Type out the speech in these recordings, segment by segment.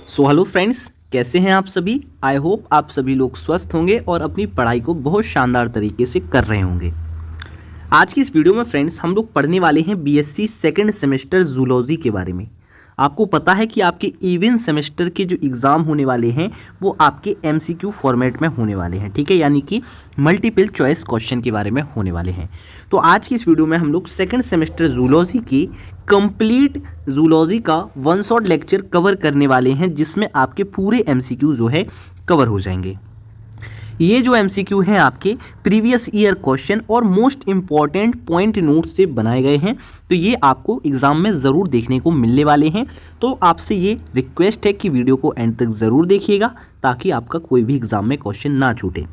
So hello friends, कैसे हैं आप सभी। आई होप आप सभी लोग स्वस्थ होंगे और अपनी पढ़ाई को बहुत शानदार तरीके से कर रहे होंगे। आज की इस वीडियो में फ्रेंड्स हम लोग पढ़ने वाले हैं बीएससी सेकंड सेमेस्टर जूलॉजी के बारे में। आपको पता है कि आपके इवन सेमेस्टर के जो एग्ज़ाम होने वाले हैं वो आपके एमसीक्यू फॉर्मेट में होने वाले हैं, ठीक है, यानी कि मल्टीपल चॉइस क्वेश्चन के बारे में होने वाले हैं। तो आज की इस वीडियो में हम लोग सेकंड सेमेस्टर जूलॉजी की कंप्लीट जूलॉजी का वन शॉट लेक्चर कवर करने वाले हैं, जिसमें आपके पूरे एमसीक्यू जो है कवर हो जाएंगे। ये जो एमसीक्यू हैं आपके प्रीवियस ईयर क्वेश्चन और मोस्ट इंपॉर्टेंट पॉइंट नोट से बनाए गए हैं, तो ये आपको एग्जाम में ज़रूर देखने को मिलने वाले हैं। तो आपसे ये रिक्वेस्ट है कि वीडियो को एंड तक ज़रूर देखिएगा ताकि आपका कोई भी एग्जाम में क्वेश्चन ना छूटे।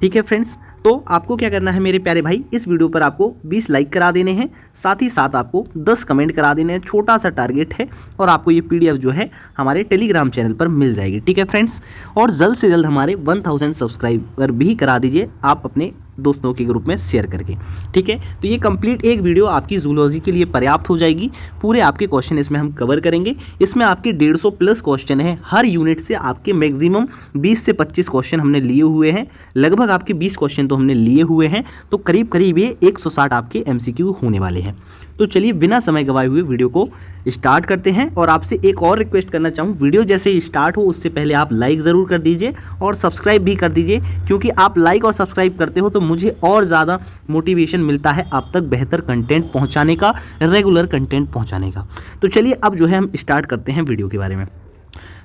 ठीक है फ्रेंड्स, तो आपको क्या करना है मेरे प्यारे भाई, इस वीडियो पर आपको 20 लाइक करा देने हैं, साथ ही साथ आपको 10 कमेंट करा देने हैं। छोटा सा टारगेट है और आपको ये पीडीएफ जो है हमारे टेलीग्राम चैनल पर मिल जाएगी। ठीक है फ्रेंड्स, और जल्द से जल्द हमारे 1000 सब्सक्राइबर भी करा दीजिए आप अपने दोस्तों के ग्रुप में शेयर करके। ठीक है, तो ये कंप्लीट एक वीडियो आपकी जूलॉजी के लिए पर्याप्त हो जाएगी। पूरे आपके क्वेश्चन इसमें हम कवर करेंगे। इसमें आपके 150 प्लस क्वेश्चन है, हर यूनिट से आपके मैक्सिमम 20 से 25 क्वेश्चन हमने लिए हुए हैं। लगभग आपके 20 क्वेश्चन तो हमने लिए हुए हैं, तो करीब करीब ये 160 आपके एमसीक्यू होने वाले हैं। तो चलिए बिना समय गवाए हुए वीडियो को स्टार्ट करते हैं। और आपसे एक और रिक्वेस्ट करना चाहूँ, वीडियो जैसे ही स्टार्ट हो उससे पहले आप लाइक ज़रूर कर दीजिए और सब्सक्राइब भी कर दीजिए, क्योंकि आप लाइक और सब्सक्राइब करते हो तो मुझे और ज़्यादा मोटिवेशन मिलता है आप तक बेहतर कंटेंट पहुंचाने का, रेगुलर कंटेंट पहुंचाने का। तो चलिए अब जो है हम स्टार्ट करते हैं वीडियो के बारे में।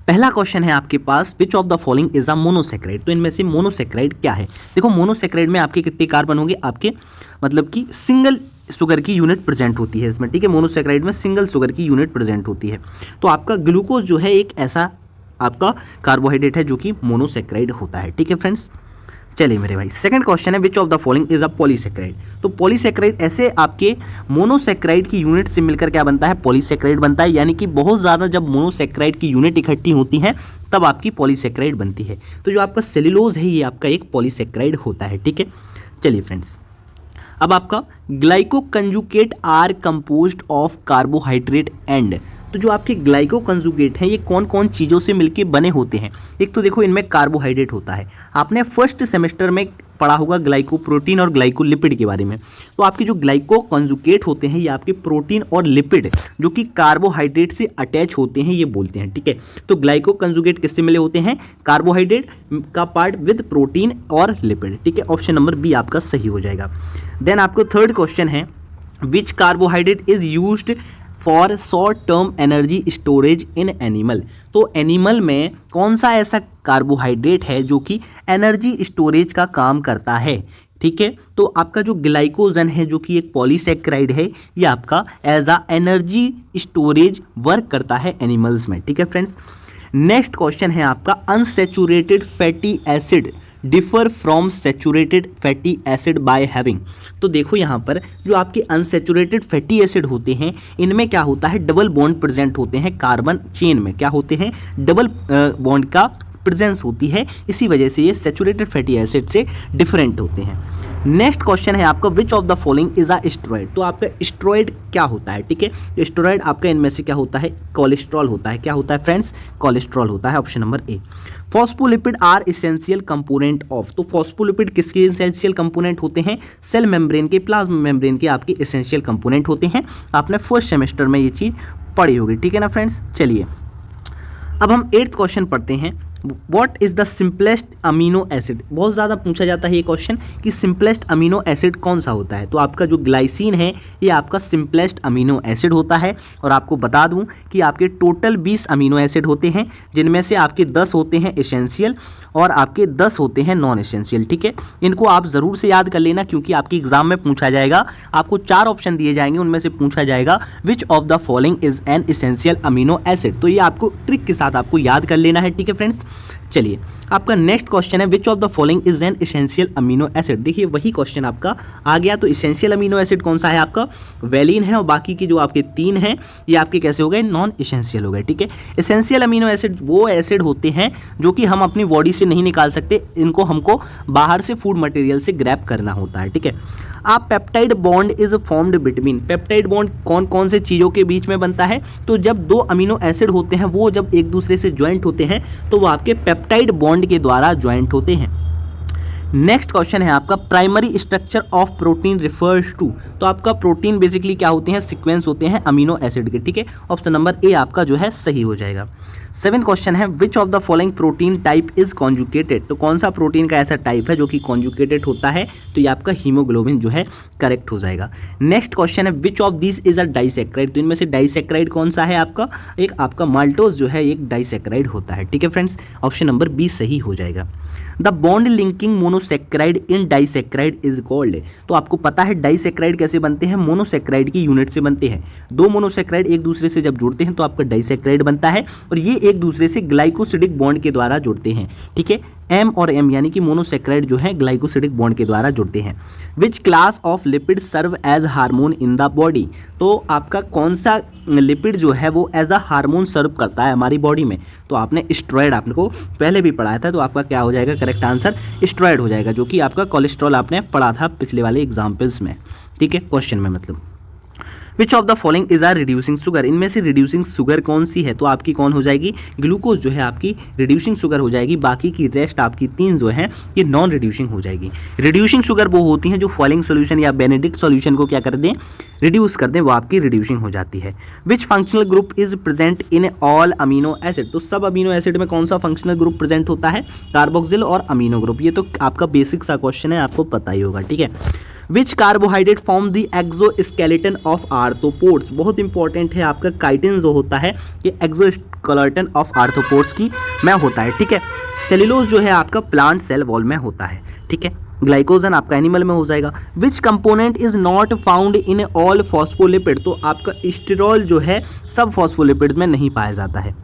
पहला क्वेश्चन है आपके पास, which of the following is a monosaccharide. तो इनमें से मोनोसेक्राइड क्या है। देखो मोनोसेक्राइड में आपके कितने कार्बन होंगे, आपके मतलब कि सिंगल शुगर की यूनिट प्रेजेंट होती है इसमें। ठीक है, मोनोसेक्राइड में सिंगल शुगर की यूनिट प्रेजेंट होती है। तो आपका ग्लूकोज जो है एक ऐसा आपका कार्बोहाइड्रेट है जो कि मोनोसेक्राइड होता है। ठीक है फ्रेंड्स, चलिए मेरे भाई सेकंड क्वेश्चन है, which of the following is a polysaccharide. तो पॉलीसेक्राइड ऐसे आपके मोनोसेक्राइड की यूनिट से मिलकर क्या बनता है, पॉलीसेक्राइड बनता है। यानी कि बहुत ज़्यादा जब मोनोसेक्राइड की यूनिट इकट्ठी होती हैं तब आपकी पॉलीसेक्राइड बनती है। तो जो आपका सेल्यूलोज है ये आपका एक पॉलीसेक्राइड होता है। ठीक है, चलिए फ्रेंड्स, अब आपका glycoconjugate are composed of carbohydrate and. तो जो आपके ग्लाइको कंजुगेट हैं ये कौन कौन चीज़ों से मिलके बने होते हैं। एक तो देखो इनमें कार्बोहाइड्रेट होता है, आपने फर्स्ट सेमेस्टर में पढ़ा होगा ग्लाइको प्रोटीन और ग्लाइको लिपिड के बारे में। तो आपके जो ग्लाइको कंजुगेट होते हैं ये आपके प्रोटीन और लिपिड जो कि कार्बोहाइड्रेट से अटैच होते हैं ये बोलते हैं। ठीक है, तो ग्लाइको कंजुगेट किससे मिले होते हैं, कार्बोहाइड्रेट का पार्ट विद प्रोटीन और लिपिड। ठीक है, ऑप्शन नंबर बी आपका सही हो जाएगा। देन आपको थर्ड क्वेश्चन है, which carbohydrate is used for short term energy storage in animal. तो एनिमल में कौन सा ऐसा कार्बोहाइड्रेट है जो कि एनर्जी स्टोरेज का काम करता है। ठीक है, तो आपका जो ग्लाइकोजन है जो कि एक पॉलीसेक्राइड है ये आपका as a energy storage work करता है एनिमल्स में। ठीक है फ्रेंड्स, नेक्स्ट क्वेश्चन है आपका, unsaturated fatty acid differ from saturated fatty acid by having. तो देखो यहाँ पर जो आपके अनसैचुरेटेड फैटी एसिड होते हैं इनमें क्या होता है, डबल बॉन्ड प्रेजेंट होते हैं कार्बन चेन में, क्या होते हैं, डबल बॉन्ड का प्रेजेंस होती है, इसी वजह से ये सैचुरेटेड फैटी एसिड से डिफरेंट होते हैं। नेक्स्ट क्वेश्चन है आपका, which of the following is a steroid. तो आपका स्टेरॉइड क्या होता है। ठीक है, तो स्टेरॉइड आपका इनमें से क्या होता है, कोलेस्ट्रॉल होता है। क्या होता है फ्रेंड्स, कोलेस्ट्रॉल होता है, option number A. Phospholipid are essential component of. तो फॉस्फोलिपिड किसके इसेंशियल कंपोनेंट होते हैं, सेल मेम्ब्रेन के, प्लाज्मा मेम्ब्रेन के आपके इसेंशियल कंपोनेंट होते हैं। आपने फर्स्ट सेमेस्टर में ये चीज़ पढ़ी होगी। ठीक है ना फ्रेंड्स, चलिए अब हम 8th क्वेश्चन पढ़ते हैं, what is the simplest amino acid. बहुत ज़्यादा पूछा जाता है ये क्वेश्चन कि सिंपलेस्ट अमीनो एसिड कौन सा होता है। तो आपका जो ग्लाइसिन है ये आपका सिंपलेस्ट अमीनो एसिड होता है। और आपको बता दूं कि आपके टोटल 20 अमीनो एसिड होते हैं, जिनमें से आपके 10 होते हैं एसेंशियल और आपके 10 होते हैं नॉन एसेंशियल। ठीक है, इनको आप ज़रूर से याद कर लेना क्योंकि आपके एग्जाम में पूछा जाएगा। आपको 4 ऑप्शन दिए जाएंगे, उनमें से पूछा जाएगा विच of the following is an essential amino acid. तो ये आपको ट्रिक के साथ आपको याद कर लेना है। ठीक है फ्रेंड्स, चलिए आपका नेक्स्ट क्वेश्चन है which of the following is an essential amino acid. देखिए वही क्वेश्चन आपका आ गया। तो एसेंशियल अमीनो एसिड कौन सा है आपका, वेलिन है, और बाकी की जो आपके 3 हैं ये आपके कैसे हो गए, नॉन एसेंशियल हो गए। ठीक है, एसेंशियल अमीनो एसिड वो एसिड होते हैं जो कि हम अपनी बॉडी से नहीं निकाल सकते, इनको हमको बाहर से फूड मटेरियल से ग्रैब करना होता है। ठीक है, आप peptide bond is formed between, peptide bond कौन कौन से चीज़ों के बीच में बनता है, तो जब 2 अमीनो एसिड होते हैं वो जब एक दूसरे से ज्वाइंट होते हैं तो वो आपके पेप्टाइड बॉन्ड के द्वारा ज्वाइंट होते हैं। नेक्स्ट क्वेश्चन है आपका primary structure of protein refers to. तो आपका प्रोटीन बेसिकली क्या होते हैं, सीक्वेंस होते हैं अमीनो एसिड के। ठीक है, ऑप्शन नंबर ए आपका जो है सही हो जाएगा। 7 क्वेश्चन है which of the following protein type is conjugated. तो कौन सा प्रोटीन का ऐसा टाइप है जो कि कॉन्जुकेटेड होता है, तो ये आपका हीमोग्लोबिन जो है करेक्ट हो जाएगा। नेक्स्ट क्वेश्चन है which of this is a disaccharide. तो इनमें से डाइसेक्राइड कौन सा है आपका, एक आपका माल्टोज जो है एक डाइसेक्राइड होता है। ठीक है फ्रेंड्स, ऑप्शन नंबर बी सही हो जाएगा। The bond linking monosaccharide in disaccharide is called. तो आपको पता है डाइसेक्राइड कैसे बनते हैं, मोनोसेक्राइड की यूनिट से बनते हैं। 2 मोनोसेक्राइड एक दूसरे से जब जुड़ते हैं तो आपका डाइसेक्राइड बनता है, और ये एक दूसरे से ग्लाइकोसिडिक बॉन्ड के द्वारा जुड़ते हैं। ठीक है, एम और एम यानी कि मोनोसेक्राइड जो है ग्लाइकोसिडिक बॉन्ड के द्वारा जुड़ते हैं। Which class of lipid serve as hormone in the body. तो आपका कौन सा लिपिड जो है वो एज अ हार्मोन सर्व करता है हमारी बॉडी में, तो आपने स्टेरॉयड आपने को पहले भी पढ़ाया था, तो आपका क्या हो जाएगा करेक्ट आंसर स्टेरॉयड हो जाएगा, जो कि आपका कोलेस्ट्रॉल आपने पढ़ा था पिछले वाले एग्जाम्पल्स में। ठीक है, क्वेश्चन में मतलब which of the following is are reducing sugar. इनमें से रिड्यूसिंग शुगर कौन सी है, तो आपकी कौन हो जाएगी, ग्लूकोज जो है आपकी रिड्यूसिंग शुगर हो जाएगी। बाकी की रेस्ट आपकी 3 जो है ये नॉन रिड्यूसिंग हो जाएगी। रिड्यूसिंग शुगर वो होती हैं जो फॉलोइंग सोल्यूशन या बेनेडिक्ट सोल्यूशन को क्या कर दें, रिड्यूस कर दें, वो आपकी रिड्यूसिंग हो जाती है। विच functional group is present in all amino acid. तो सब अमीनो एसिड में कौन सा फंक्शनल ग्रुप प्रेजेंट होता है, कार्बोक्सिल और अमीनो ग्रुप। ये तो आपका बेसिक सा क्वेश्चन है, आपको पता ही होगा। ठीक है, which carbohydrate form the exoskeleton of arthropods. बहुत इंपॉर्टेंट है आपका काइटिन जो होता है ये एक्सोस्केलेटन ऑफ आर्थ्रोपोड्स की में होता है। ठीक है, सेल्यूलोज जो है आपका प्लांट सेल वॉल में होता है। ठीक है, ग्लाइकोजन आपका एनिमल में हो जाएगा। विच component is not found in all phospholipid. तो आपका स्टेरॉल जो है सब फॉस्फोलिपिड में नहीं पाया जाता है।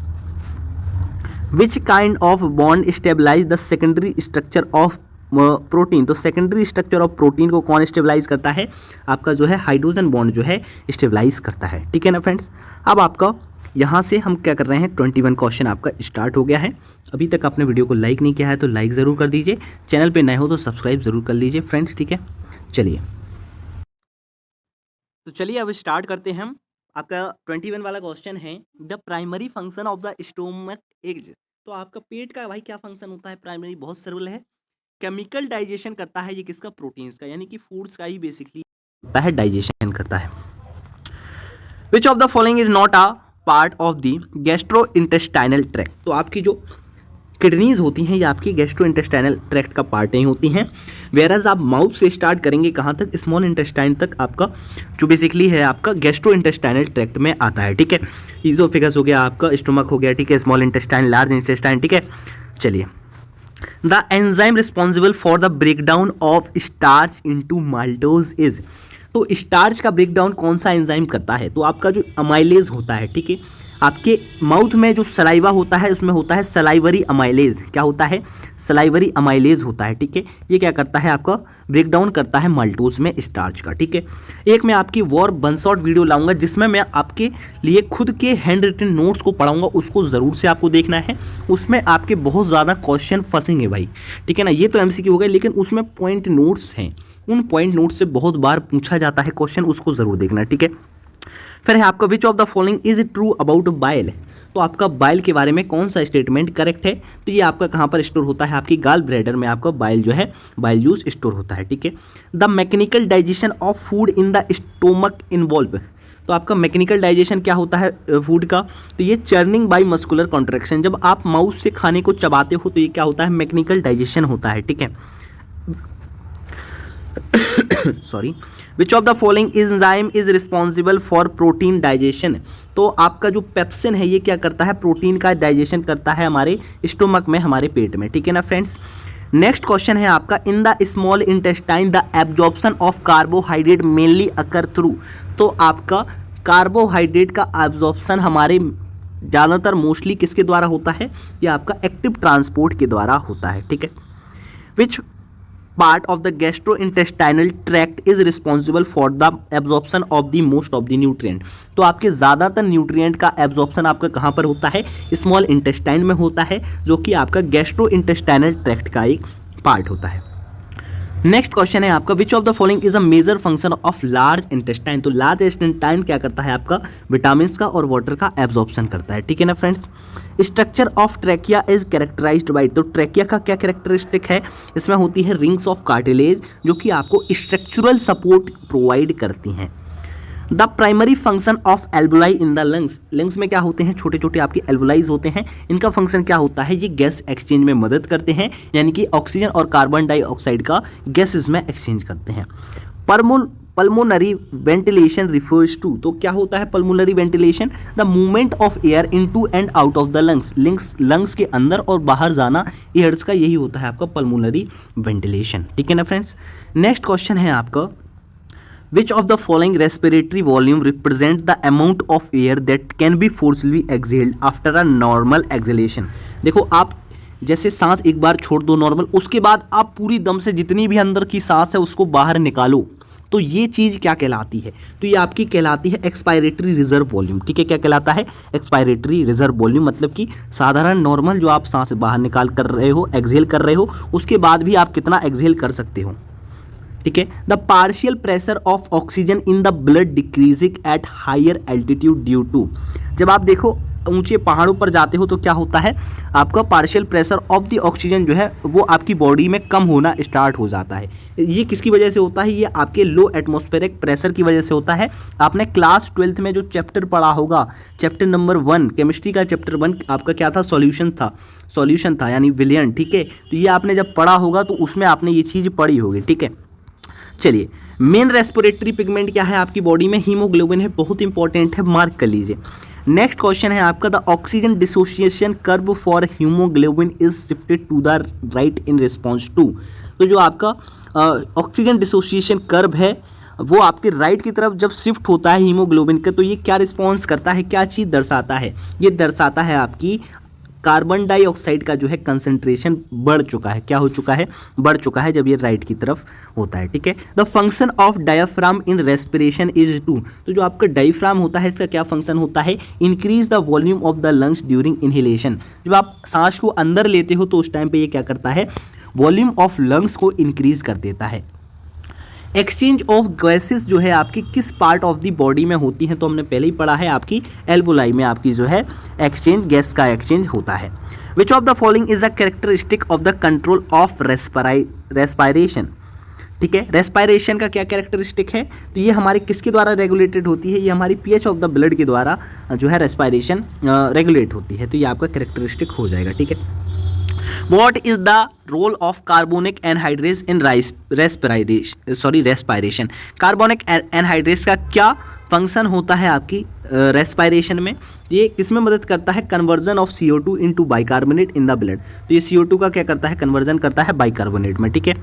Which kind of bond stabilize the secondary structure of protein. तो सेकेंडरी स्ट्रक्चर ऑफ प्रोटीन को कौन स्टेबलाइज करता है, आपका जो है हाइड्रोजन बॉन्ड जो है स्टेबलाइज करता है। ठीक है ना फ्रेंड्स, अब आपका यहाँ से हम क्या कर रहे हैं 21 क्वेश्चन आपका स्टार्ट हो गया है। अभी तक आपने वीडियो को लाइक नहीं किया है तो लाइक ज़रूर कर दीजिए, चैनल पे नए हो तो सब्सक्राइब ज़रूर कर लीजिए फ्रेंड्स। ठीक है, चलिए तो चलिए अब स्टार्ट करते हैं हम। आपका 21 वाला क्वेश्चन है the primary function of the stomach as. तो आपका पेट का भाई क्या फंक्शन होता है, प्राइमरी बहुत सरल है, केमिकल डाइजेशन करता है ये किसका, प्रोटीन्स का, यानी कि फूड्स का ही बेसिकली होता है, डाइजेशन करता है। Which of the following is not a part of the gastro intestinal tract. तो आपकी जो किडनीज होती हैं ये आपकी गैस्ट्रो इंटेस्टाइनल ट्रैक्ट का पार्ट नहीं होती हैं। वेराज आप माउथ से स्टार्ट करेंगे कहाँ तक, स्मॉल इंटेस्टाइन तक आपका जो बेसिकली है आपका गैस्ट्रो इंटेस्टाइनल ट्रैक्ट में आता है। ठीक है, ईजोफेगस हो गया आपका, स्टोमक हो गया, ठीक है, स्मॉल इंटेस्टाइन, लार्ज इंटेस्टाइन। ठीक है, चलिए the enzyme responsible for the breakdown of starch into maltose is. तो स्टार्च का ब्रेकडाउन कौन सा एंजाइम करता है, तो आपका जो अमाइलेज होता है। ठीक है, आपके माउथ में जो सलाइवा होता है उसमें होता है सलाइवरी अमाइलेज। क्या होता है, सलाइवरी अमाइलेज होता है। ठीक है, ये क्या करता है आपका ब्रेकडाउन करता है माल्टोज में स्टार्च का। ठीक है, एक मैं आपकी वॉर वन शॉट वीडियो लाऊंगा जिसमें मैं आपके लिए खुद के हैंड रिटन नोट्स को पढ़ाऊंगा, उसको ज़रूर से आपको देखना है। उसमें आपके बहुत ज़्यादा क्वेश्चन फंसेंगे भाई। ठीक है ना, ये तो एमसीक्यू हो गए लेकिन उसमें पॉइंट नोट्स हैं, उन पॉइंट नोट्स से बहुत बार पूछा जाता है क्वेश्चन, उसको ज़रूर देखना। ठीक है, फिर है आपका which of the following is true about bile. तो आपका बाइल के बारे में कौन सा स्टेटमेंट करेक्ट है, तो ये आपका कहाँ पर स्टोर होता है, आपकी गाल ब्लैडर में आपका बाइल जो है बाइल जूस स्टोर होता है। ठीक है, the mechanical digestion of food in the stomach involve. तो आपका मैकेनिकल डाइजेशन क्या होता है फूड का, तो ये चर्निंग बाय मस्कुलर कॉन्ट्रैक्शन। जब आप माउथ से खाने को चबाते हो तो ये क्या होता है, मैकेनिकल डाइजेशन होता है। ठीक है, sorry, which of the following enzyme is responsible for protein digestion. तो आपका जो पेप्सिन है ये क्या करता है, प्रोटीन का डाइजेशन करता है हमारे स्टोमक में, हमारे पेट में। ठीक है ना फ्रेंड्स, नेक्स्ट क्वेश्चन है आपका in the small intestine the absorption of carbohydrate mainly occur through. तो आपका कार्बोहाइड्रेट का एब्जॉर्प्शन हमारे ज़्यादातर मोस्टली किसके द्वारा होता है, ये आपका एक्टिव ट्रांसपोर्ट के द्वारा होता है, ठीक है। विच part of the gastrointestinal tract is responsible for the absorption of the most of the nutrient. तो आपके ज़्यादातर न्यूट्रिएंट का एब्जॉर्प्शन आपका कहाँ पर होता है, स्मॉल इंटेस्टाइन में होता है, जो कि आपका गैस्ट्रोइंटेस्टाइनल ट्रैक्ट का एक पार्ट होता है। नेक्स्ट क्वेश्चन है आपका, which of the following is a major function of large intestine. तो लार्ज इंटेस्टाइन क्या करता है, आपका विटामिन का और वाटर का एब्जॉर्प्शन करता है, ठीक है ना friends. Structure of trachea is characterised by, तो ट्रैकिया का क्या कैरेक्टरिस्टिक है, इसमें होती है रिंग्स ऑफ कार्टिलेज, जो कि आपको स्ट्रक्चरल सपोर्ट प्रोवाइड करती हैं। The primary function of alveoli in the lungs, lungs में क्या होते हैं, छोटे छोटे आपके एल्वोलाइज होते हैं, इनका फंक्शन क्या होता है, ये गैस एक्सचेंज में मदद करते हैं, यानी कि ऑक्सीजन और कार्बन डाइऑक्साइड का गैसेस में एक्सचेंज करते हैं। पल्मोनरी वेंटिलेशन रिफर्स टू, तो क्या होता है pulmonary ventilation, the movement of air into and out of the lungs, lungs के अंदर और बाहर जाना एयर्स का, यही होता है आपका पल्मोनरी वेंटिलेशन, ठीक है ना फ्रेंड्स। नेक्स्ट क्वेश्चन है आपका, Which of the following respiratory volume represent the amount of air that can be forcibly exhaled after a normal exhalation। देखो आप जैसे सांस एक बार छोड़ दो नॉर्मल, उसके बाद आप पूरी दम से जितनी भी अंदर की सांस है उसको बाहर निकालो, तो ये चीज़ क्या कहलाती है, तो ये आपकी कहलाती है एक्सपायरेटरी रिजर्व वॉल्यूम, ठीक है। क्या कहलाता है, एक्सपायरेटरी रिजर्व वॉल्यूम, मतलब कि साधारण नॉर्मल जो आप सांस बाहर निकाल कर रहे हो, एक्सहेल कर रहे हो, उसके बाद भी आप कितना एक्सहेल कर सकते हो, ठीक है। The partial pressure of oxygen in the blood decreasing at higher altitude due to, जब आप देखो ऊंचे पहाड़ों पर जाते हो तो क्या होता है, आपका partial pressure of the oxygen जो है वो आपकी बॉडी में कम होना स्टार्ट हो जाता है। ये किसकी वजह से होता है, ये आपके लो एटमॉस्फेरिक प्रेशर की वजह से होता है। आपने क्लास 12th में जो चैप्टर पढ़ा होगा, चैप्टर नंबर 1 केमिस्ट्री का चैप्टर 1 आपका क्या था, सॉल्यूशन था यानी विलयन, ठीक है। तो ये आपने जब पढ़ा होगा तो उसमें आपने ये चीज़ पढ़ी होगी, ठीक है। चलिए, मेन रेस्पिरेटरी पिगमेंट क्या है आपकी बॉडी में, हीमोग्लोबिन है, बहुत इंपॉर्टेंट है, मार्क कर लीजिए। नेक्स्ट क्वेश्चन है आपका, the oxygen dissociation curve for haemoglobin is shifted to the right in response to. तो जो आपका ऑक्सीजन डिसोसिएशन कर्व है वो आपके राइट की तरफ जब शिफ्ट होता है हीमोग्लोबिन का, तो ये क्या रिस्पॉन्स करता है, क्या चीज़ दर्शाता है, ये दर्शाता है आपकी कार्बन डाइऑक्साइड का जो है कंसंट्रेशन बढ़ चुका है, क्या हो चुका है, बढ़ चुका है, जब ये राइट की तरफ होता है, ठीक है। The function of diaphragm in respiration is to, तो जो आपका डायफ्राम होता है इसका क्या फंक्शन होता है, increase the volume of the lungs during inhalation. जब आप सांस को अंदर लेते हो तो उस टाइम पे ये क्या करता है, वॉल्यूम ऑफ लंग्स को इंक्रीज कर देता है। एक्सचेंज ऑफ गैसेस जो है आपकी किस पार्ट ऑफ द बॉडी में होती है, तो हमने पहले ही पढ़ा है, आपकी एल्वोलाई में आपकी जो है एक्सचेंज, गैस का एक्सचेंज होता है। Which of the following is a characteristic of the control of respiration, ठीक है। रेस्पायरेशन का क्या कैरेक्टरिस्टिक है, तो ये हमारे किसके द्वारा रेगुलेटेड होती है, ये हमारी पीएच ऑफ द ब्लड के द्वारा जो है रेस्पायरेशन रेगुलेट होती है, तो ये आपका कैरेक्टरिस्टिक हो जाएगा, ठीक है। What is the role of carbonic anhydrase in respiration? Carbonic anhydrase का क्या फंक्शन होता है आपकी रेस्पायरेशन में, ये किसमें मदद करता है, conversion of CO2 into bicarbonate in the blood. तो ये CO2 का क्या करता है, कन्वर्जन करता है बाइकार्बोनेट में, ठीक है।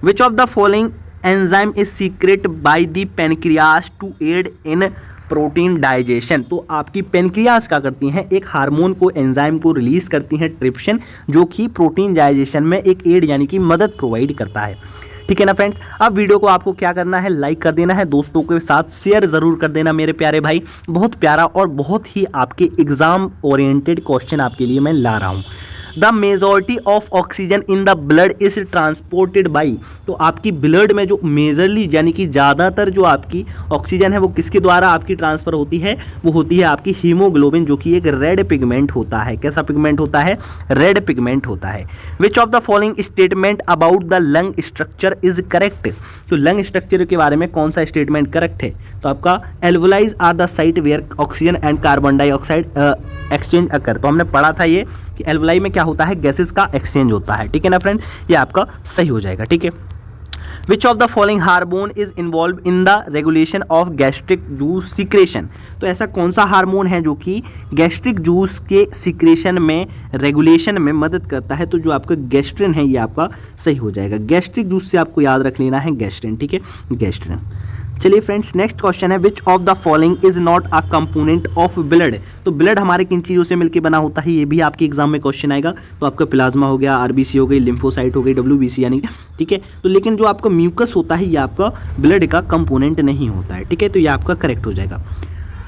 Which of the following enzyme is secrete by the pancreas to aid in protein digestion. तो आपकी पेनक्रियास क्या करती हैं, एक हार्मोन को, एंजाइम को रिलीज करती हैं, ट्रिप्सिन, जो कि प्रोटीन डाइजेशन में एक एड यानी कि मदद प्रोवाइड करता है, ठीक है ना फ्रेंड्स। अब वीडियो को आपको क्या करना है, लाइक कर देना है, दोस्तों के साथ शेयर जरूर कर देना मेरे प्यारे भाई। बहुत प्यारा और बहुत ही आपके एग्जाम ओरिएंटेड क्वेश्चन आपके लिए मैं ला रहा हूँ। The majority of oxygen in the blood is transported by, तो आपकी ब्लड में जो मेजरली यानी कि ज़्यादातर जो आपकी ऑक्सीजन है वो किसके द्वारा आपकी ट्रांसफर होती है, वो होती है आपकी हीमोग्लोबिन, जो कि एक रेड पिगमेंट होता है। कैसा पिगमेंट होता है, रेड पिगमेंट होता है। Which of the following statement about the lung structure is correct, तो लंग स्ट्रक्चर के बारे में कौन सा स्टेटमेंट करेक्ट है, तो आपका alveoli are the site where oxygen and carbon dioxide exchange occur. तो हमने पढ़ा था ये कि एल्वोलाई में क्या होता है, गैसेस का एक्सचेंज होता है, ठीक है ना फ्रेंड, ये आपका सही हो जाएगा, ठीक है। Which of the following hormone is involve in the regulation of gastric juice secretion, तो ऐसा कौन सा हार्मोन है जो कि गैस्ट्रिक जूस के सिक्रेशन में, रेगुलेशन में मदद करता है, तो जो आपका गैस्ट्रिन है ये आपका सही हो जाएगा। गैस्ट्रिक जूस से आपको याद रख लेना है गैस्ट्रिन, ठीक है, गैस्ट्रिन। चलिए फ्रेंड्स, नेक्स्ट क्वेश्चन है which of the following is not a component of blood. तो ब्लड हमारे किन चीज़ों से मिलकर बना होता है, ये भी आपके एग्जाम में क्वेश्चन आएगा। तो आपका प्लाज्मा हो गया, आरबीसी हो गई, लिम्फोसाइट हो गई, डब्ल्यूबीसी यानी, ठीक है। तो लेकिन जो आपका म्यूकस होता है ये आपका ब्लड का कंपोनेंट नहीं होता है, ठीक है। तो ये आपका करेक्ट हो जाएगा।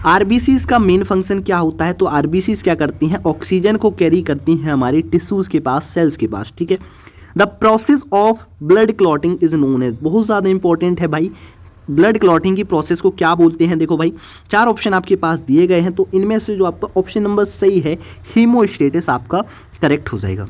आरबीसीज का मेन फंक्शन क्या होता है, तो आरबीसीज क्या करती हैं, ऑक्सीजन को कैरी करती हैं हमारी टिश्यूज के पास, सेल्स के पास, ठीक है। The process of blood clotting is known as, बहुत ज़्यादा इंपॉर्टेंट है भाई, ब्लड क्लॉटिंग की प्रोसेस को क्या बोलते हैं। देखो भाई, 4 ऑप्शन आपके पास दिए गए हैं, तो इनमें से जो आपका ऑप्शन नंबर सही है हीमोस्टेसिस आपका करेक्ट हो जाएगा।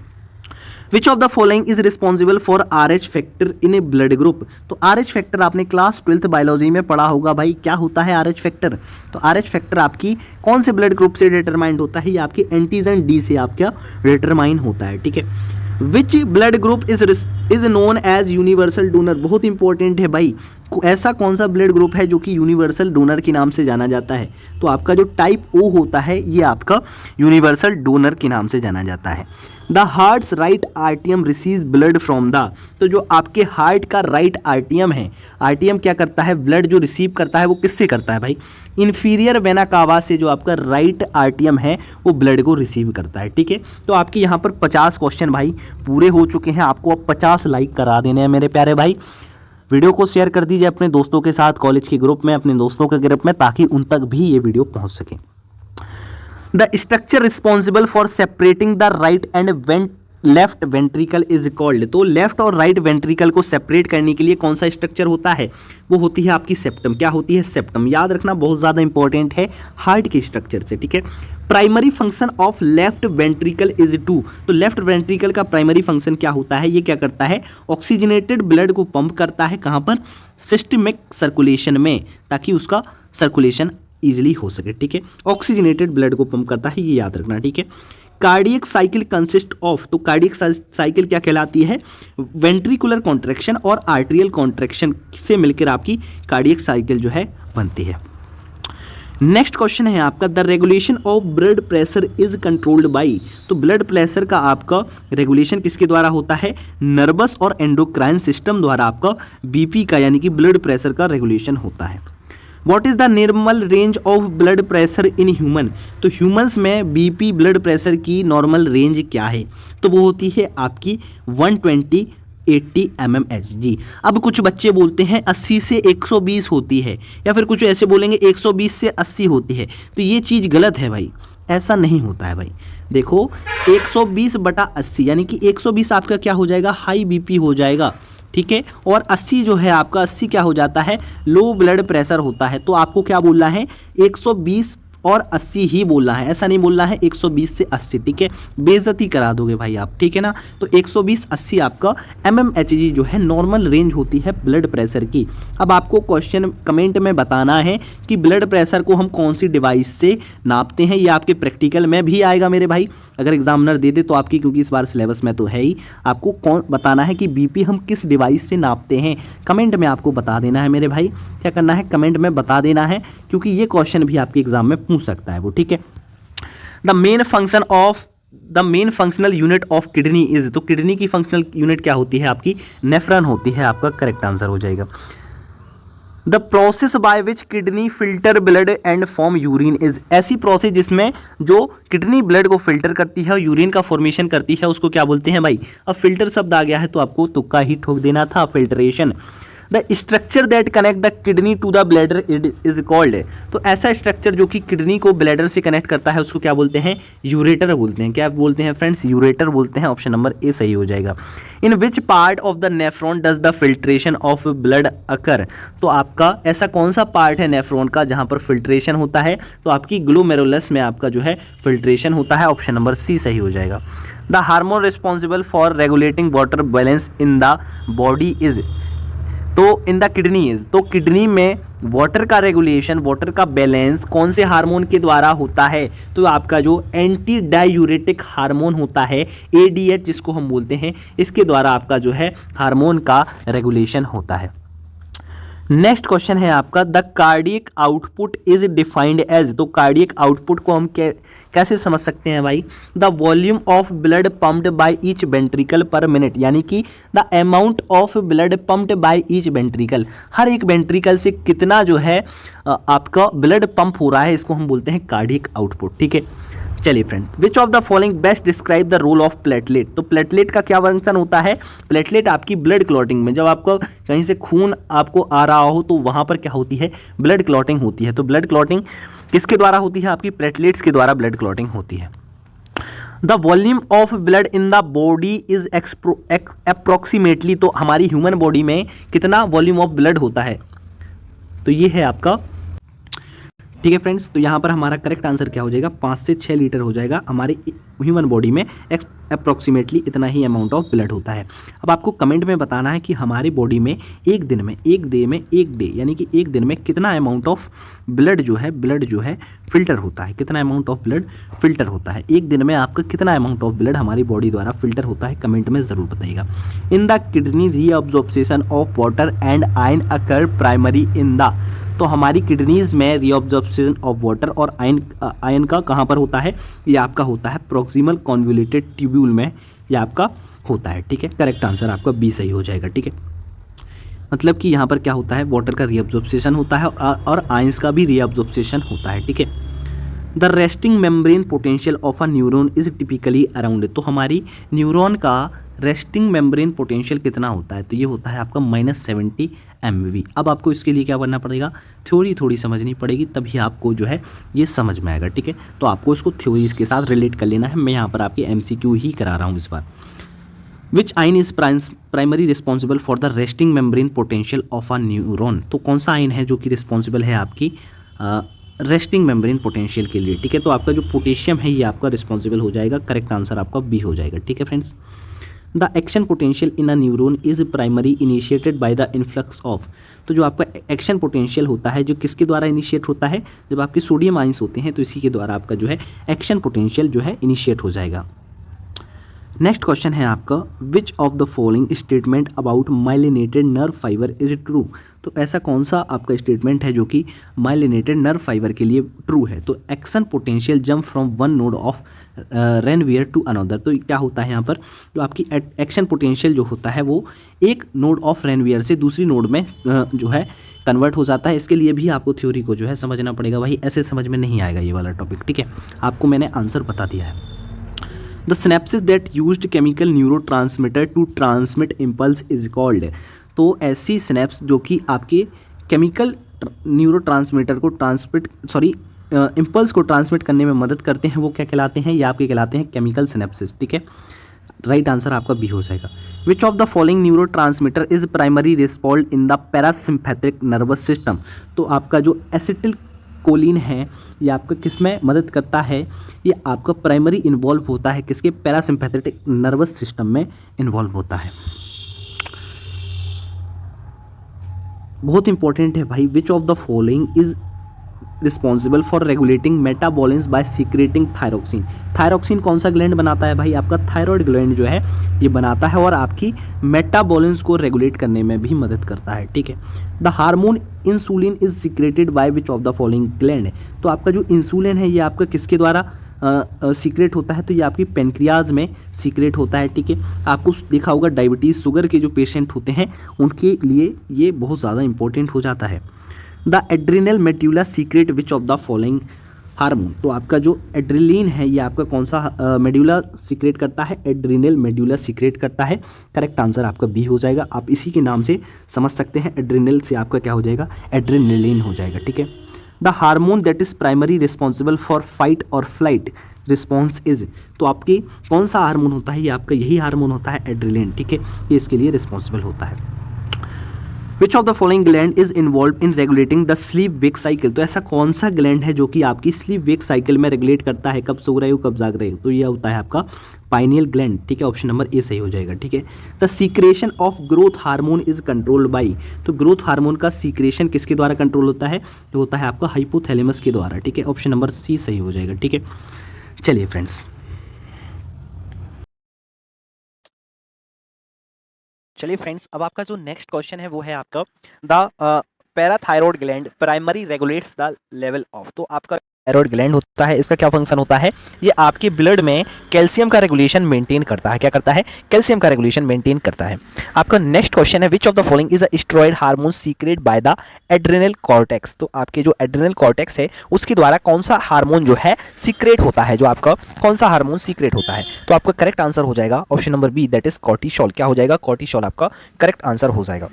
विच of the following is responsible for RH factor in A blood group. तो RH फैक्टर आपने क्लास 12th बायोलॉजी में पढ़ा होगा भाई, क्या होता है RH फैक्टर। तो RH फैक्टर आपकी कौन से ब्लड ग्रुप से डिटरमाइंड होता है, ये आपकी एंटीजन D से आपका डिटरमाइन होता है, ठीक है। Which blood group is known as universal donor, बहुत इंपॉर्टेंट है भाई, ऐसा कौन सा ब्लड ग्रुप है जो कि यूनिवर्सल डोनर के नाम से जाना जाता है। तो आपका जो टाइप O होता है ये आपका यूनिवर्सल डोनर के नाम से जाना जाता है। द हार्ट्स राइट आर्टियम रिसीव ब्लड फ्रॉम द, तो जो आपके हार्ट का राइट आर्टियम है, आर्टियम क्या करता है, ब्लड जो रिसीव करता है वो किससे करता है भाई, इन्फीरियर वेना कावा से जो आपका राइट आर्टियम है वो ब्लड को रिसीव करता है, ठीक है। तो आपके यहाँ पर 50 क्वेश्चन भाई पूरे हो चुके हैं, आपको अब 50 लाइक करा देने हैं मेरे प्यारे भाई। वीडियो को शेयर कर दीजिए अपने दोस्तों के साथ, कॉलेज के ग्रुप में, अपने दोस्तों के ग्रुप में, ताकि उन तक भी ये वीडियो पहुंच सके। The structure responsible for separating the right and left ventricle is called, तो लेफ्ट और राइट वेंट्रिकल को सेपरेट करने के लिए कौन सा स्ट्रक्चर होता है, वो होती है आपकी सेप्टम। क्या होती है, सेप्टम। याद रखना, बहुत ज़्यादा इंपॉर्टेंट है हार्ट के स्ट्रक्चर से, ठीक है। Primary function of left ventricle is to, तो लेफ्ट वेंट्रिकल का प्राइमरी फंक्शन क्या होता है, ये क्या करता है, ऑक्सीजनेटेड ब्लड को पंप करता है, कहाँ पर, सिस्टमिक सर्कुलेशन में, ताकि उसका सर्कुलेशन ईजिली हो सके, ठीक है। ऑक्सीजनेटेड ब्लड को पंप करता है, ये याद रखना, ठीक है। कार्डियक साइकिल कंसिस्ट ऑफ, तो कार्डियक साइकिल क्या कहलाती है, वेंट्रिकुलर कॉन्ट्रैक्शन और आर्टेरियल कॉन्ट्रैक्शन से मिलकर आपकी कार्डियक साइकिल जो है बनती है। नेक्स्ट क्वेश्चन है आपका, the regulation of blood pressure is controlled by, तो ब्लड प्रेशर का आपका रेगुलेशन किसके द्वारा होता है, नर्वस और एंडोक्राइन सिस्टम द्वारा आपका BP का यानी कि ब्लड प्रेशर का रेगुलेशन होता है। What is the normal range of blood pressure in human, तो ह्यूमंस में BP ब्लड प्रेशर की नॉर्मल रेंज क्या है, तो वो होती है आपकी 120-80 mmHg। अब कुछ बच्चे बोलते हैं 80 से 120 होती है, या फिर कुछ ऐसे बोलेंगे 120 से 80 होती है, तो ये चीज़ गलत है भाई, ऐसा नहीं होता है भाई। देखो 120/80 यानी कि 120 आपका क्या हो जाएगा, हाई BP हो जाएगा, ठीक है। और 80 जो है आपका, 80 क्या हो जाता है, लो ब्लड प्रेशर होता है। तो आपको क्या बोलना है, 120 और 80 ही बोलना है, ऐसा नहीं बोलना है 120 से 80, ठीक है। बेइज्जती करा दोगे भाई आप, ठीक है ना। तो 120-80 आपका mmHg जो है नॉर्मल रेंज होती है ब्लड प्रेशर की। अब आपको क्वेश्चन कमेंट में बताना है कि ब्लड प्रेशर को हम कौन सी डिवाइस से नापते हैं, ये आपके प्रैक्टिकल में भी आएगा मेरे भाई, अगर एग्जामिनर दे दे तो आपकी, क्योंकि इस बार सिलेबस में तो है ही। आपको कौन बताना है कि BP हम किस डिवाइस से नापते हैं, कमेंट में आपको बता देना है मेरे भाई। क्या करना है, कमेंट में बता देना है, क्योंकि ये क्वेश्चन भी आपके एग्जाम में पूछ सकता है वो, ठीक है। The main functional unit of kidney is, तो किडनी की फंक्शनल यूनिट क्या होती है आपकी, नेफ्रॉन होती है, आपका करेक्ट आंसर हो जाएगा। The process by which kidney filter blood and form urine is, ऐसी प्रोसेस जिसमें जो किडनी ब्लड को फिल्टर करती है और यूरिन का फॉर्मेशन करती है उसको क्या बोलते हैं भाई। अब फिल्टर शब्द आ गया है तो आपको तुक्का ही ठोक देना था, filtration. The structure that connect the kidney to the bladder is called, तो ऐसा स्ट्रक्चर जो कि किडनी को ब्लैडर से कनेक्ट करता है उसको क्या बोलते हैं, यूरेटर बोलते हैं। क्या बोलते हैं फ्रेंड्स, यूरेटर बोलते हैं। ऑप्शन नंबर ए सही हो जाएगा। In which part of the nephron does the filtration of blood occur, तो आपका ऐसा कौन सा पार्ट है नेफ्रॉन का जहां पर फिल्ट्रेशन होता है, तो आपकी ग्लोमेरुलस में आपका जो है फिल्ट्रेशन होता है। ऑप्शन नंबर सी सही हो जाएगा। The hormone responsible for regulating water balance in the body is, तो इन द किडनी इज, तो किडनी में वाटर का रेगुलेशन, वाटर का बैलेंस कौन से हार्मोन के द्वारा होता है, तो आपका जो एंटी डायूरेटिक हार्मोन होता है ADH जिसको हम बोलते हैं, इसके द्वारा आपका जो है हार्मोन का रेगुलेशन होता है। नेक्स्ट क्वेश्चन है आपका, the cardiac output is defined as. तो कार्डियक आउटपुट को हम कैसे समझ सकते हैं भाई? The volume of blood pumped by each ventricle per minute, यानी कि the amount of blood pumped by each ventricle, हर एक वेंट्रिकल से कितना जो है आपका ब्लड पंप हो रहा है, इसको हम बोलते हैं कार्डियक आउटपुट। ठीक है, चलिए friend, which of the following best describe the role of platelet. तो प्लेटलेट का क्या फंक्शन होता है? प्लेटलेट आपकी ब्लड क्लॉटिंग में, जब आपको कहीं से खून आपको आ रहा हो तो वहां पर क्या होती है? ब्लड क्लॉटिंग होती है। तो ब्लड क्लॉटिंग किसके द्वारा होती है? आपकी प्लेटलेट्स के द्वारा ब्लड क्लॉटिंग होती है। The volume of blood in the body is approximately, तो हमारी ह्यूमन बॉडी में कितना वॉल्यूम ऑफ ब्लड होता है? तो ये है आपका, ठीक है फ्रेंड्स। तो यहाँ पर हमारा करेक्ट आंसर क्या हो जाएगा? 5 से 6 लीटर हो जाएगा। हमारे ह्यूमन बॉडी में अप्रोक्सीमेटली इतना ही अमाउंट ऑफ ब्लड होता है। अब आपको कमेंट में बताना है कि हमारी बॉडी में एक दिन में, एक डे यानी कि एक दिन में कितना अमाउंट ऑफ ब्लड जो है फिल्टर होता है, कितना अमाउंट ऑफ ब्लड फिल्टर होता है। एक दिन में आपका कितना अमाउंट ऑफ ब्लड हमारी बॉडी द्वारा फिल्टर होता है, कमेंट में ज़रूर बताइएगा। In the kidney reabsorption of water and ion occur primary in the, तो हमारी किडनीज में रीअब्जॉर्प्शन ऑफ वाटर और आयन का कहाँ पर होता है? ये आपका होता है प्रोक्सिमल कॉन्वोल्यूटेड ट्यूब्यूल में, ये आपका होता है। ठीक है, करेक्ट आंसर आपका बी सही हो जाएगा। ठीक है, मतलब कि यहाँ पर क्या होता है? वाटर का रीअब्जॉर्प्शन होता है और आयंस का भी रीअब्जॉर्प्शन होता है। ठीक है, the resting membrane potential of a neuron is typically around, तो हमारी न्यूरॉन का रेस्टिंग मेम्ब्रेन पोटेंशियल कितना होता है? तो ये होता है आपका -70 MV। अब आपको इसके लिए क्या करना पड़ेगा? थ्योरी थोड़ी समझनी पड़ेगी, तभी आपको जो है ये समझ में आएगा। ठीक है, तो आपको इसको थ्योरीज के साथ रिलेट कर लेना है। मैं यहाँ पर आपके MCQ ही करा रहा हूँ इस बार। विच आइन is primary responsible for the resting membrane potential of a neuron, तो कौन सा आइन है जो कि रिस्पॉन्सिबल है आपकी रेस्टिंग मेम्ब्रेन पोटेंशियल के लिए? ठीक है, तो आपका जो पोटेशियम है ये आपका रिस्पॉन्सिबल हो जाएगा। करेक्ट आंसर आपका बी हो जाएगा। ठीक है friends, the action potential in a neuron is primary initiated by the influx of, तो जो आपका एक्शन पोटेंशियल होता है जो किसके द्वारा इनिशिएट होता है? जब आपके सोडियम आइंस होते हैं तो इसी के द्वारा आपका जो है एक्शन पोटेंशियल जो है इनिशिएट हो जाएगा। नेक्स्ट क्वेश्चन है आपका, which of the following statement about myelinated nerve fibre is true, तो ऐसा कौन सा आपका स्टेटमेंट है जो कि माइलिनेटेड नर्व फाइबर के लिए ट्रू है? तो action potential jump from one node of Ranvier to another, तो क्या होता है यहाँ पर? जो आपकी एक्शन पोटेंशियल जो होता है वो एक नोड ऑफ रेनवियर से दूसरी नोड में जो है कन्वर्ट हो जाता है। इसके लिए भी आपको थ्योरी को जो है समझना पड़ेगा भाई, ऐसे समझ में नहीं आएगा ये वाला टॉपिक। ठीक है, आपको मैंने आंसर बता दिया है। The synapsis that used chemical neurotransmitter to transmit impulse is called, तो ऐसी सिनेप्स जो कि आपके केमिकल न्यूरोट्रांसमीटर को इम्पल्स को ट्रांसमिट करने में मदद करते हैं, वो क्या कहलाते हैं? ये आपके कहलाते हैं केमिकल सिनेप्सिस। ठीक है, राइट आंसर आपका बी हो जाएगा। विच of the following neurotransmitter is primary respond in the parasympathetic nervous system, तो आपका जो एसिटिल कोलिन है ये आपका किस में मदद करता है? ये आपका प्राइमरी इन्वॉल्व होता है किसके? पैरासिम्पैथेटिक नर्वस सिस्टम में इन्वॉल्व होता है। बहुत इंपॉर्टेंट है भाई, which of the following is responsible for regulating metabolism by secreting thyroxine, thyroxine कौन सा ग्लैंड बनाता है भाई? आपका थायराइड ग्लैंड जो है ये बनाता है और आपकी मेटाबॉलिज्म को रेगुलेट करने में भी मदद करता है। ठीक है, the hormone insulin is secreted by which of the following gland, तो आपका जो इंसुलिन है ये आपका किसके द्वारा सीक्रेट होता है? तो ये आपकी पेनक्रियाज में सीक्रेट होता है। ठीक है, आपको देखा होगा डायबिटीज़ शुगर के जो पेशेंट होते हैं उनके लिए ये बहुत ज़्यादा इंपॉर्टेंट हो जाता है। The adrenal medulla secret which of the following hormone, तो आपका जो एड्रिलिन है ये आपका कौन सा मेड्यूला सीक्रेट करता है? एड्रिनल मेड्यूला सीक्रेट करता है। करेक्ट आंसर आपका बी हो जाएगा। आप इसी के नाम से समझ सकते हैं, एड्रिनल से आपका क्या हो जाएगा? एड्रिनलिन हो जाएगा। ठीक है, the hormone that is primary responsible for fight और फ्लाइट रिस्पॉन्स इज, तो आपके कौन सा हार्मोन होता है? ये आपका यही हार्मोन होता है एड्रिलिन। ठीक है, ये इसके लिए रिस्पॉन्सिबल होता है। Which of the following gland is involve in regulating the sleep wake cycle, तो ऐसा कौन सा ग्लैंड है जो कि आपकी स्लीप वेक साइकिल में रेगुलेट करता है, कब सो रहे हो कब जाग रहे हो? तो यह होता है आपका पाइनियल ग्लैंड। ठीक है, ऑप्शन नंबर ए सही हो जाएगा। ठीक है, the secretion of growth hormone is controlled by, तो ग्रोथ हार्मोन का सीक्रेशन किसके द्वारा कंट्रोल होता है? तो होता है आपका हाइपोथैलेमस के द्वारा। ठीक है, ऑप्शन नंबर सी सही हो जाएगा। ठीक है, चलिए फ्रेंड्स, अब आपका जो नेक्स्ट क्वेश्चन है वो है आपका the parathyroid gland primary regulates the level of. तो आपका थायरॉयड ग्लैंड होता है, इसका क्या फंक्शन होता है, ये आपके ब्लड में कैल्शियम का रेगुलेशन मेंटेन करता है। क्या करता है, कैल्शियम का रेगुलेशन मेंटेन करता है। आपका नेक्स्ट क्वेश्चन है which of the following is a steroid hormone secrete by the adrenal cortex. तो आपके जो एड्रेनल कॉर्टेक्स है उसके द्वारा कौन सा हार्मोन जो है सीक्रेट होता है, जो आपका कौन सा हार्मोन सीक्रेट होता है। तो आपका करेक्ट आंसर हो जाएगा option number B, that is cortisol. क्या हो जाएगा, कॉर्टिसोल आपका करेक्ट आंसर हो जाएगा।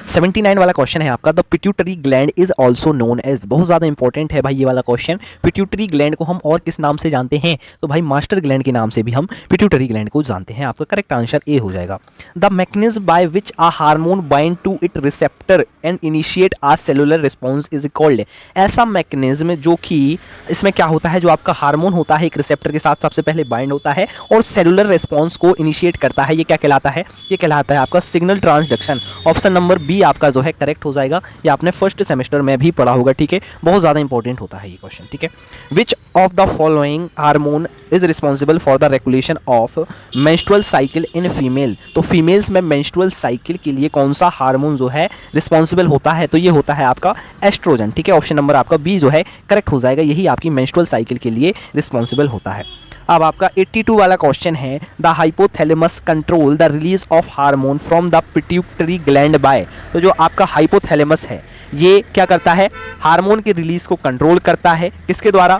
79 वाला क्वेश्चन है आपका, the pituitary gland is also known as. बहुत ज्यादा इंपॉर्टेंट है भाई ये वाला क्वेश्चन। पिट्यूटरी ग्लैंड को हम और किस नाम से जानते हैं, तो भाई मास्टर ग्लैंड के नाम से भी हम पिट्यूटरी ग्लैंड को जानते हैं। आपका करेक्ट आंसर ए हो जाएगा। The mechanism by which a hormone bind to it receptor and initiate a cellular response is called. ऐसा मैकेनिज्म जो कि इसमें क्या होता है, जो आपका हार्मोन होता है एक रिसेप्टर के साथ सबसे पहले बाइंड होता है और सेलुलर रिस्पॉन्स को इनिशिएट करता है, ये क्या कहलाता है, ये कहलाता है आपका signal transduction. Option number B आपका जो है करेक्ट हो जाएगा। ये आपने फर्स्ट सेमेस्टर में भी पढ़ा होगा, ठीक है, बहुत ज़्यादा इंपॉर्टेंट होता है ये क्वेश्चन, ठीक है। Which of the following hormone is responsible for the regulation of menstrual cycle in female. तो फीमेल्स में मेंस्ट्रुअल साइकिल के लिए कौन सा हार्मोन जो है रिस्पॉन्सिबल होता है, तो ये होता है आपका एस्ट्रोजन, ठीक है। ऑप्शन नंबर आपका बी जो है करेक्ट हो जाएगा, यही आपकी मेंस्ट्रुअल साइकिल के लिए रिस्पॉन्सिबल होता है। अब आपका 82 वाला क्वेश्चन है, the hypothalamus control the release of hormone from the pituitary gland by. तो जो आपका हाइपोथैलेमस है ये क्या करता है, हार्मोन के रिलीज को कंट्रोल करता है, किसके द्वारा,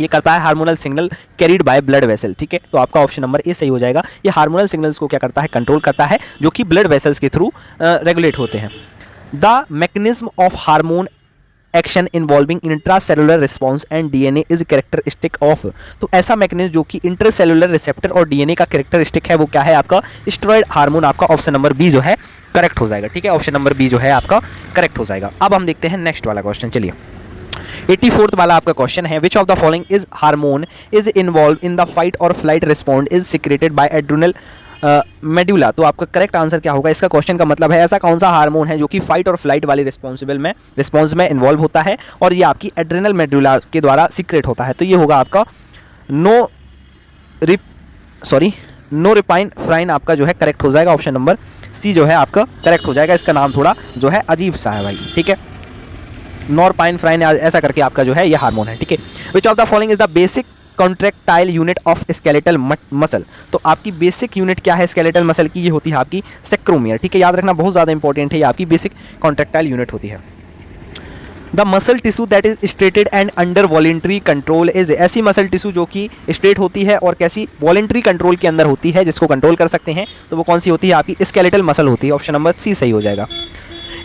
ये करता है hormonal signal carried by blood vessel, ठीक है। तो आपका ऑप्शन नंबर ए सही हो जाएगा। ये हार्मोनल सिग्नल्स को क्या करता है, कंट्रोल करता है, जो कि ब्लड वेसल्स के थ्रू रेगुलेट होते हैं। The mechanism of hormone action involving intracellular response and DNA is characteristic of. तो ऐसा मैकेनिज्म जो कि इंट्रासेलुलर रिसेप्टर और डीएनए का कैरेक्टरिस्टिक है वो क्या है, आपका स्टेरॉयड हार्मोन। आपका ऑप्शन नंबर बी जो है करेक्ट हो जाएगा, ठीक है। ऑप्शन नंबर बी जो है आपका करेक्ट हो जाएगा। अब हम देखते हैं नेक्स्ट वाला क्वेश्चन, चलिए 84th वाला आपका क्वेश्चन है, which of the following is hormone is involve in the fight और flight respond is secreted by adrenal medulla. तो आपका करेक्ट आंसर क्या होगा, इसका क्वेश्चन का मतलब है ऐसा कौन सा हार्मोन है जो कि फाइट और फ्लाइट वाली रिस्पॉन्स में इन्वॉल्व होता है और ये आपकी एड्रेनल मेडुला के द्वारा सीक्रेट होता है। तो ये होगा आपका नोरिपाइन फ्राइन आपका जो है करेक्ट हो जाएगा। ऑप्शन नंबर सी जो है आपका करेक्ट हो जाएगा। इसका नाम थोड़ा जो है अजीब सा है भाई, ठीक है, नोरपाइन फ्राइन ऐसा करके आपका जो है ये हार्मोन है, ठीक है। Which of the following is the basic contractile unit of skeletal muscle. तो आपकी बेसिक यूनिट क्या है स्केलेटल मसल की, ये होती है आपकी सेक्रोमियर, ठीक है, याद रखना बहुत ज़्यादा इंपॉर्टेंट है, ये आपकी बेसिक कॉन्ट्रैक्टाइल यूनिट होती है। The muscle tissue that is striated and under voluntary control is. ऐसी मसल टिश्यू जो कि स्ट्रेट होती है और कैसी, वॉलेंट्री कंट्रोल के अंदर होती है, जिसको कंट्रोल कर सकते हैं, तो वो कौन सी होती है, आपकी स्केलेटल मसल होती है। ऑप्शन नंबर सी सही हो जाएगा।